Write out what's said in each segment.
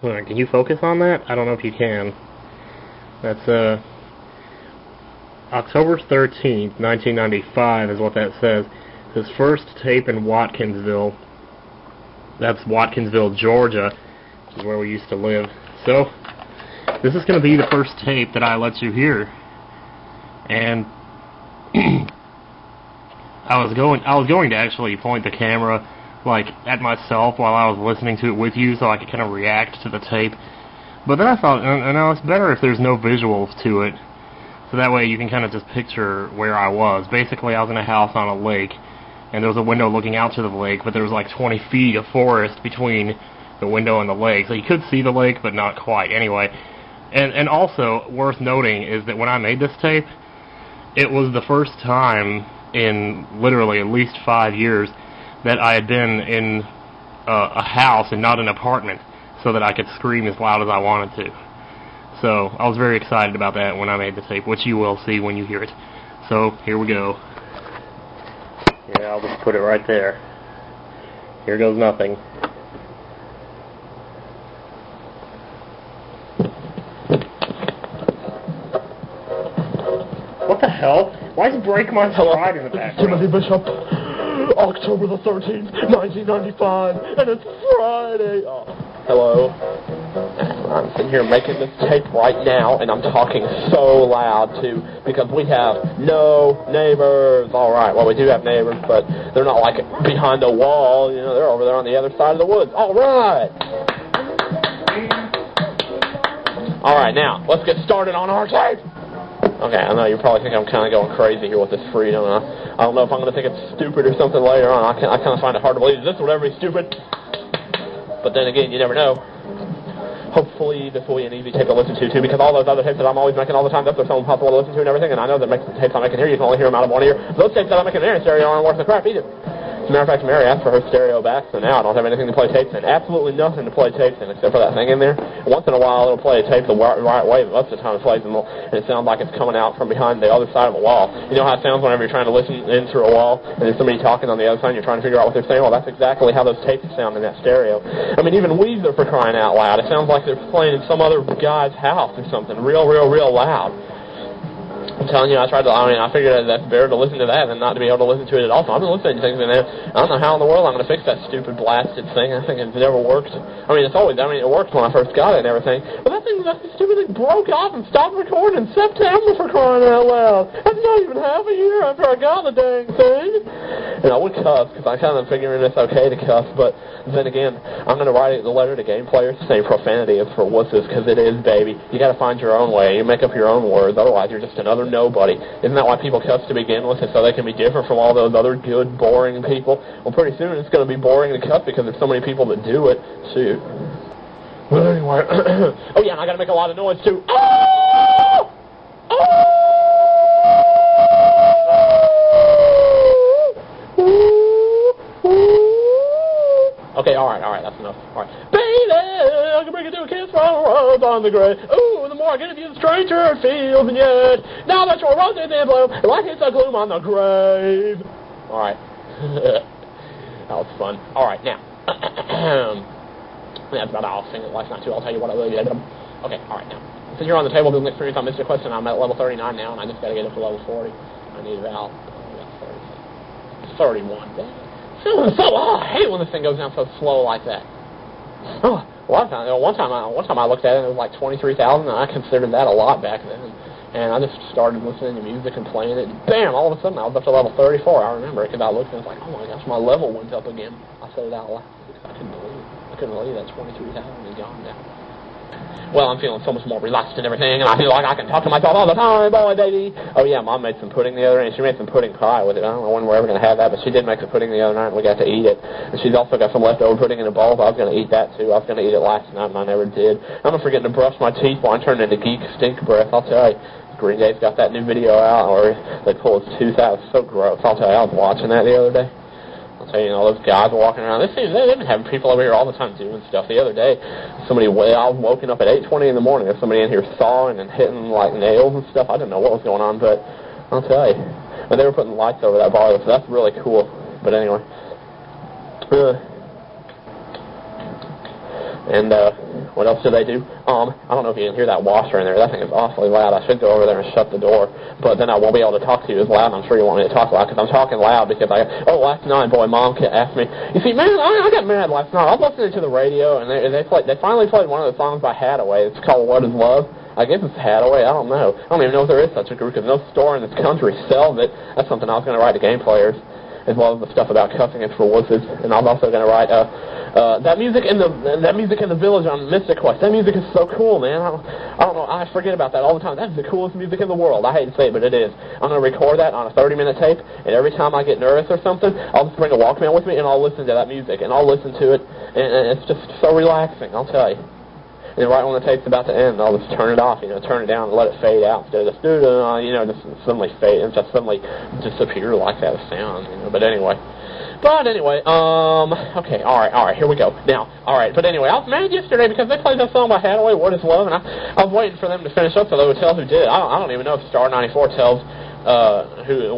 Alright, can you focus on that? I don't know if you can. That's, October 13th, 1995 is what that says. His first tape in Watkinsville. That's Watkinsville, Georgia, which is where we used to live. So, this is going to be the first tape that I let you hear. And I was going to actually point the camera like at myself while I was listening to it with you, so I could kind of react to the tape. But then I thought, no, it's better if there's no visuals to it, so that way you can kind of just picture where I was. Basically, I was in a house on a lake, and there was a window looking out to the lake, but there was like 20 feet of forest between the window and the lake, so you could see the lake, but not quite. Anyway, and also worth noting is that when I made this tape, it was the first time in literally at least 5 years that I had been in a house and not an apartment, so that I could scream as loud as I wanted to. So I was very excited about that when I made the tape, which you will see when you hear it. So here we go. Yeah, I'll just put it right there. Here goes nothing. What the hell? Why'd you break my stride in the background? Timothy Bishop, October the 13th, 1995, and it's Friday. Oh. Hello. I'm sitting here making this tape right now, and I'm talking so loud, too, because we have no neighbors. All right, well, we do have neighbors, but they're not, like, behind a wall. You know, they're over there on the other side of the woods. All right. All right, now, let's get started on our tape. Okay, I know you probably think I'm kind of going crazy here with this freedom. I don't know if I'm going to think it's stupid or something later on. I kind of find it hard to believe this would ever be stupid. But then again, you never know. Hopefully this will be an easy tape to listen to, too, because all those other tapes that I'm always making all the time, that's what someone possible to listen to and everything, and I know that makes the tapes I'm making here, you can only hear them out of one ear. Those tapes that I'm making there in stereo aren't worth the crap either. As a matter of fact, Mary asked for her stereo back, so now I don't have anything to play tapes in. Absolutely nothing to play tapes in except for that thing in there. Once in a while it'll play a tape the right way, but most of the time it plays and it sounds like it's coming out from behind the other side of a wall. You know how it sounds whenever you're trying to listen in through a wall and there's somebody talking on the other side and you're trying to figure out what they're saying? Well, that's exactly how those tapes sound in that stereo. I mean, even Weezer, for crying out loud, it sounds like they're playing in some other guy's house or something, real loud. I'm telling you, I figured that's better to listen to that than not to be able to listen to it at all. So I've been listening to things in there. I don't know how in the world I'm going to fix that stupid blasted thing. I think it's never worked. I mean, it worked when I first got it and everything. But that stupid thing broke off and stopped recording in September, for crying out loud. That's not even half a year after I got the dang thing. And I would cuss, because I kind of figuring it's okay to cuss, but then again, I'm going to write the letter to game players saying profanity is for wusses, because it is, baby. You got to find your own way. You make up your own words, otherwise you're just another nobody. Isn't that why people cuss to begin with, so they can be different from all those other good, boring people? Well, pretty soon it's going to be boring to cuss because there's so many people that do it. Shoot. Well, anyway. Oh, yeah, and I got to make a lot of noise, too. Oh! Oh! Okay, all right, that's enough. All right. Baby, I can bring you to a kiss from a rose on the grave. Ooh, the more I get of you, the stranger it feels, and yet, now that your rose is in bloom, like it's a gloom on the grave. All right. That was fun. All right, now. That's about all. I'll sing it. Life's not too. I'll tell you what I really did. Okay, all right, now. Since you're on the table building experience on Mr. Question, I'm at level 39 now, and I just got to get up to level 40. I need about 31. I hate when this thing goes down so slow like that. Oh, one time I looked at it, it was like 23,000, and I considered that a lot back then. And I just started listening to music and playing it, and bam, all of a sudden I was up to level 34. I remember it because I looked and it was like, oh my gosh, my level went up again. I said it out loud. I couldn't believe that 23,000 is gone now. Well, I'm feeling so much more relaxed and everything, and I feel like I can talk to myself all the time, boy, baby. Oh, yeah, Mom made some pudding the other night. She made some pudding pie with it. I don't know when we're ever going to have that, but she did make some pudding the other night, and we got to eat it. And she's also got some leftover pudding in a bowl, so I was going to eat that, too. I was going to eat it last night, and I never did. I'm forgetting to brush my teeth while I turned into geek stink breath, I'll tell you. Green Day's got that new video out where they pull his tooth out. It's so gross. I'll tell you, I was watching that the other day. So, you know, those guys are walking around. They've been having people over here all the time doing stuff. The other day, I was woken up at 8:20 in the morning. There's somebody in here sawing and hitting, like, nails and stuff. I didn't know what was going on, but I'll tell you. But they were putting lights over that bar, so that's really cool. But anyway. What else do they do? I don't know if you can hear that washer in there. That thing is awfully loud. I should go over there and shut the door, but then I won't be able to talk to you as loud, and I'm sure you want me to talk loud, because I'm talking loud because last night, boy, Mom asked me, you see, man, I got mad last night. I was listening to the radio, and they finally played one of the songs by Hathaway. It's called What Is Love? I guess it's Hathaway. I don't know. I don't even know if there is such a group, because no store in this country sells it. That's something I was going to write to game players, as well as the stuff about cussing it for wusses. And I was also going to write that music in the Village on Mystic Quest. That music is so cool, man. I don't know. I forget about that all the time. That's the coolest music in the world. I hate to say it, but it is. I'm going to record that on a 30-minute tape, and every time I get nervous or something, I'll just bring a Walkman with me, and I'll listen to that music, and I'll listen to it, and it's just so relaxing, I'll tell you. And right when the tape's about to end, I'll just turn it off, turn it down and let it fade out instead of just, just suddenly fade and just suddenly disappear like that sound, But anyway, okay, all right, here we go. Now, all right, but anyway, I was mad yesterday because they played that song by Hathaway, What Is Love, and I was waiting for them to finish up so they would tell who did it. I don't even know if Star 94 tells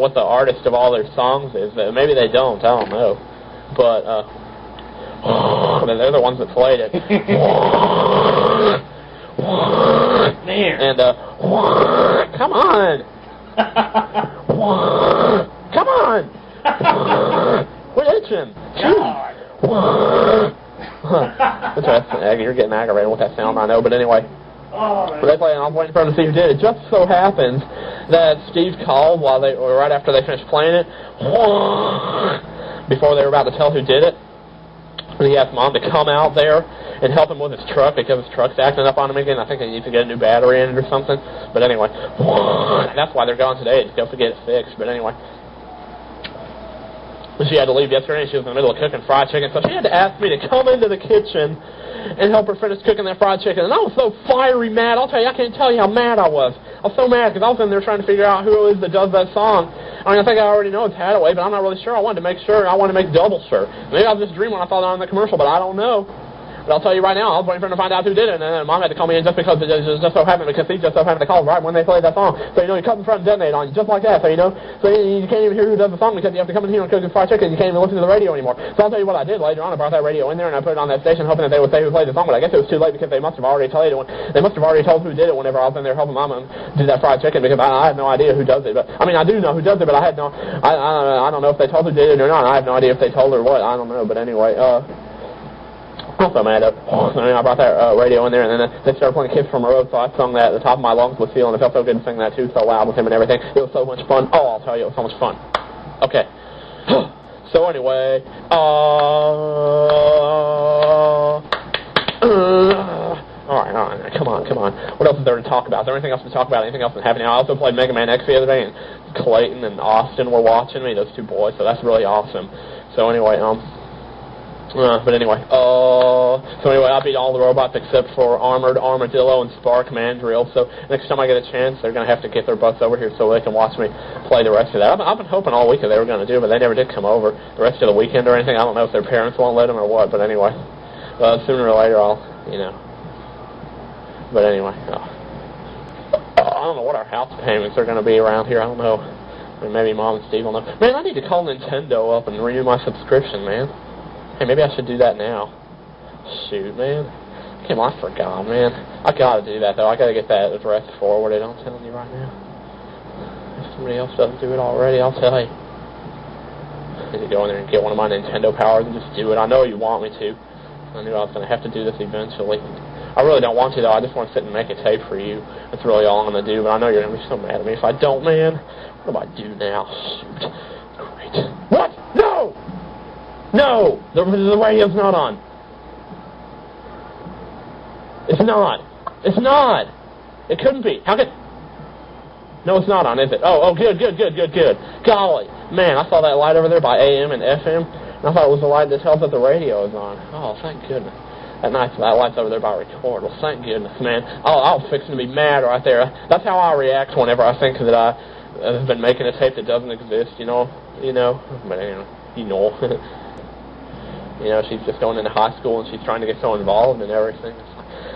what the artist of all their songs is. Maybe they don't. I don't know, but. They're the ones that played it. Man. And, come on. Come on. Quit itching. You're getting aggravated with that sound, I know, but anyway. But they played, and I was waiting for them to see who did it. Just so happens that Steve called right after they finished playing it, before they were about to tell who did it. He asked Mom to come out there and help him with his truck because his truck's acting up on him again. I think they need to get a new battery in it or something. But anyway, that's why they're gone today, to go to get it fixed. But anyway, she had to leave yesterday, and she was in the middle of cooking fried chicken, so she had to ask me to come into the kitchen and help her finish cooking that fried chicken. And I was so fiery mad. I'll tell you, I can't tell you how mad I was. I was so mad because I was in there trying to figure out who it is that does that song. I think I already know it's Hathaway, but I'm not really sure. I wanted to make sure. I wanted to make double sure. Maybe I was just dreaming when I saw it on the commercial, but I don't know. But I'll tell you right now, I was waiting for him to find out who did it, and then Mom had to call me in just because it just so happened, because he just so happened to call right when they played that song. So, you cut in front and detonate on you, just like that. So, so you can't even hear who does the song because you have to come in here and cook this fried chicken, and you can't even listen to the radio anymore. So I'll tell you what I did later on. I brought that radio in there, and I put it on that station, hoping that they would say who played the song, but I guess it was too late because they must have already told it. They must have already told who did it whenever I was in there helping Mama do that fried chicken, because I had no idea who does it. But I do know who does it, but I don't know if they told who did it or not. I have no idea if they told her what. I don't know, but anyway, also mad up. I brought that radio in there, and then they started playing Kiss from a Rose, so I sung that at the top of my lungs with feel, and it felt so good to sing that too, so loud with him and everything. It was so much fun. Oh, I'll tell you, it was so much fun. Okay. So anyway, all right, come on. What else is there to talk about? Is there anything else to talk about? Anything else that's happening? I also played Mega Man X the other day, and Clayton and Austin were watching me, those two boys, so that's really awesome. So anyway, I beat all the robots except for Armored Armadillo and Spark Mandrill, so next time I get a chance, they're going to have to get their butts over here so they can watch me play the rest of that. I've been hoping all week that they were going to do it, but they never did come over the rest of the weekend or anything. I don't know if their parents won't let them or what, but anyway, sooner or later I'll, but anyway, I don't know what our house payments are going to be around here. I don't know. Maybe Mom and Steve will know. Man, I need to call Nintendo up and renew my subscription, man. Hey, maybe I should do that now. Shoot, man. I forgot, man. I gotta do that, though. I gotta get that address forwarded. I'm telling you right now. If somebody else doesn't do it already, I'll tell you. I need to go in there and get one of my Nintendo powers and just do it. I know you want me to. I knew I was gonna have to do this eventually. I really don't want to, though. I just want to sit and make a tape for you. That's really all I'm gonna do, but I know you're gonna be so mad at me if I don't, man. What do I do now? Shoot. Great. What? No! No! The radio's not on. It's not. It's not. It couldn't be. How could... No, it's not on, is it? Oh, good. Golly. Man, I saw that light over there by AM and FM, and I thought it was the light that tells that the radio is on. Oh, thank goodness. That light's over there by record. Well, thank goodness, man. I was fixing to be mad right there. That's how I react whenever I think that I have been making a tape that doesn't exist, But anyway, she's just going into high school and she's trying to get so involved in everything.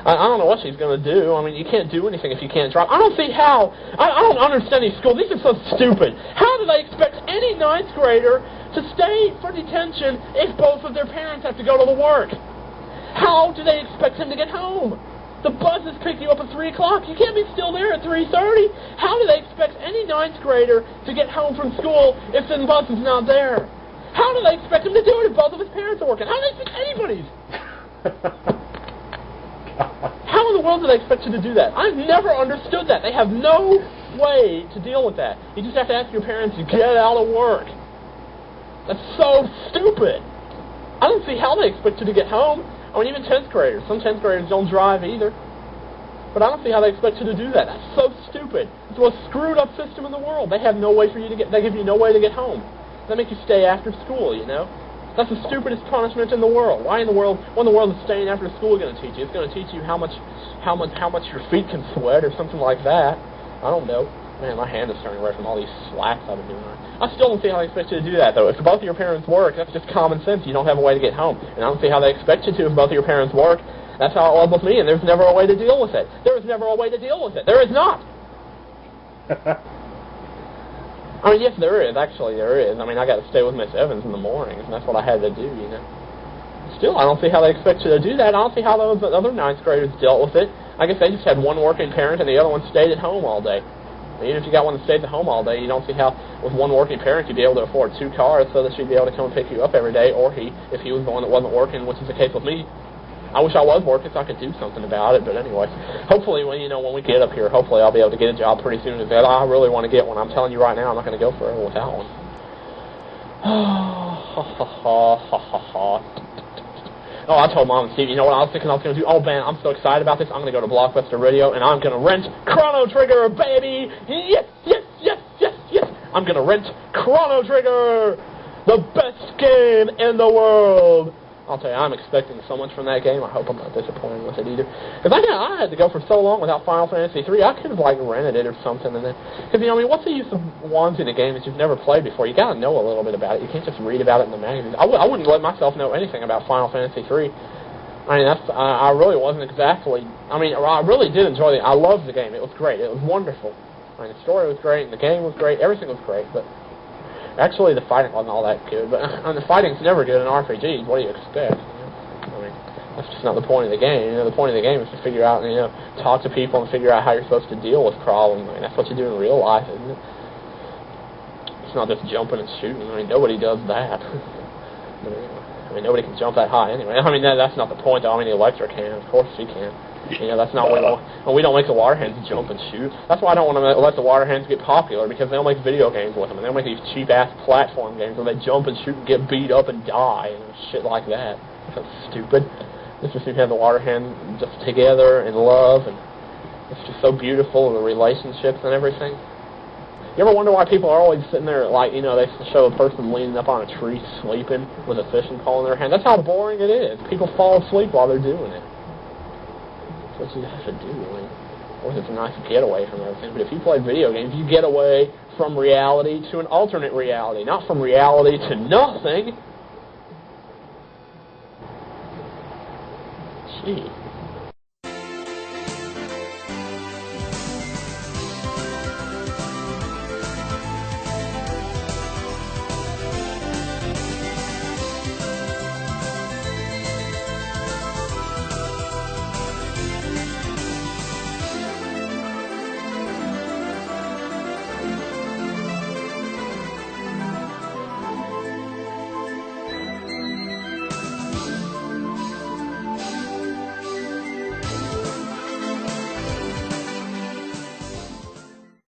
I don't know what she's going to do. I mean, you can't do anything if you can't drive. I don't see how. I don't understand these schools. These are so stupid. How do they expect any ninth grader to stay for detention if both of their parents have to go to the work? How do they expect him to get home? The buses pick you up at 3 o'clock. You can't be still there at 3:30. How do they expect any 9th grader to get home from school if the bus is not there? How do they expect him to do it if both of his parents are working? How do they expect anybody's? How in the world do they expect you to do that? I've never understood that. They have no way to deal with that. You just have to ask your parents to get out of work. That's so stupid. I don't see how they expect you to get home. I mean, even 10th graders. Some 10th graders don't drive either. But I don't see how they expect you to do that. That's so stupid. It's the most screwed up system in the world. They have no way for you to get. They give you no way to get home. They make you stay after school. You know, that's the stupidest punishment in the world. Why in the world? What in the world is staying after school going to teach you? It's going to teach you how much your feet can sweat or something like that. I don't know. Man, my hand is turning red from all these slaps I've been doing. I still don't see how they expect you to do that, though. If both of your parents work, that's just common sense. You don't have a way to get home. And I don't see how they expect you to if both of your parents work. That's how it was with me, and there's never a way to deal with it. There is never a way to deal with it. There is not. I mean, yes, there is. Actually, there is. I mean, I got to stay with Miss Evans in the mornings, and that's what I had to do, you know. Still, I don't see how they expect you to do that. I don't see how those other 9th graders dealt with it. I guess they just had one working parent, and the other one stayed at home all day. Even if you got one that stays at home all day, you don't see how, with one working parent, you'd be able to afford 2 cars so that she'd be able to come and pick you up every day, or if he was the one that wasn't working, which is the case with me. I wish I was working so I could do something about it, but anyway. Hopefully, when we get up here, hopefully I'll be able to get a job pretty soon. I really want to get one. I'm telling you right now, I'm not going to go forever without one. Oh, I told Mom and Steve, you know what I was thinking I was going to do? Oh, man, I'm so excited about this. I'm going to go to Blockbuster Radio, and I'm going to rent Chrono Trigger, baby! Yes, yes, yes, yes, yes! I'm going to rent Chrono Trigger! The best game in the world! I'll tell you, I'm expecting so much from that game. I hope I'm not disappointed with it either. Because I had to go for so long without Final Fantasy 3. I could have, rented it or something. Because, I mean, what's the use of wanting a game that you've never played before? You got to know a little bit about it. You can't just read about it in the magazines. I wouldn't let myself know anything about Final Fantasy 3. I mean, I really wasn't exactly... I mean, I really did enjoy it. I loved the game. It was great. It was wonderful. I mean, the story was great, and the game was great. Everything was great, but... Actually, the fighting wasn't all that good, but the fighting's never good in RPGs. What do you expect? I mean, that's just not the point of the game. The point of the game is to figure out, talk to people and figure out how you're supposed to deal with problems. I mean, that's what you do in real life, isn't it? It's not just jumping and shooting. I mean, nobody does that. But anyway, I mean, nobody can jump that high anyway. I mean, that's not the point, though. I mean, the Electra can. Of course she can. That's not what we don't make the water hens jump and shoot. That's why I don't want to let the water hens get popular, because they'll make video games with them, and they'll make these cheap-ass platform games where they jump and shoot and get beat up and die, and shit like that. That's stupid. This just seems to have the water hens just together in love, and it's just so beautiful, the relationships and everything. You ever wonder why people are always sitting there, they show a person leaning up on a tree sleeping with a fishing pole in their hand? That's how boring it is. People fall asleep while they're doing it. What you have to do, of course it's a nice getaway from everything, but if you play video games, you get away from reality to an alternate reality, not from reality to nothing. Gee.